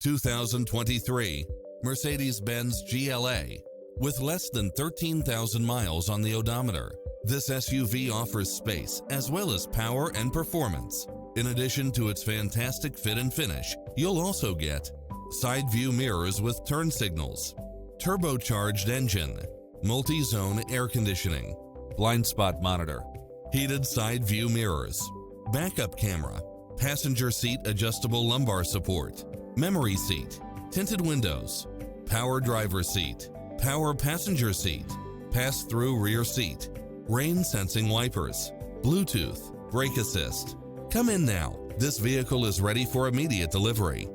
2023 Mercedes-Benz GLA. With less than 13,000 miles on the odometer, this SUV offers space as well as power and performance. In addition to its fantastic fit and finish, you'll also get side view mirrors with turn signals, turbocharged engine, multi-zone air conditioning, blind spot monitor, heated side view mirrors, backup camera, passenger seat adjustable lumbar support, memory seat, tinted windows, power driver seat, power passenger seat, pass-through rear seat, rain sensing wipers, Bluetooth, brake assist. Come in now. This vehicle is ready for immediate delivery.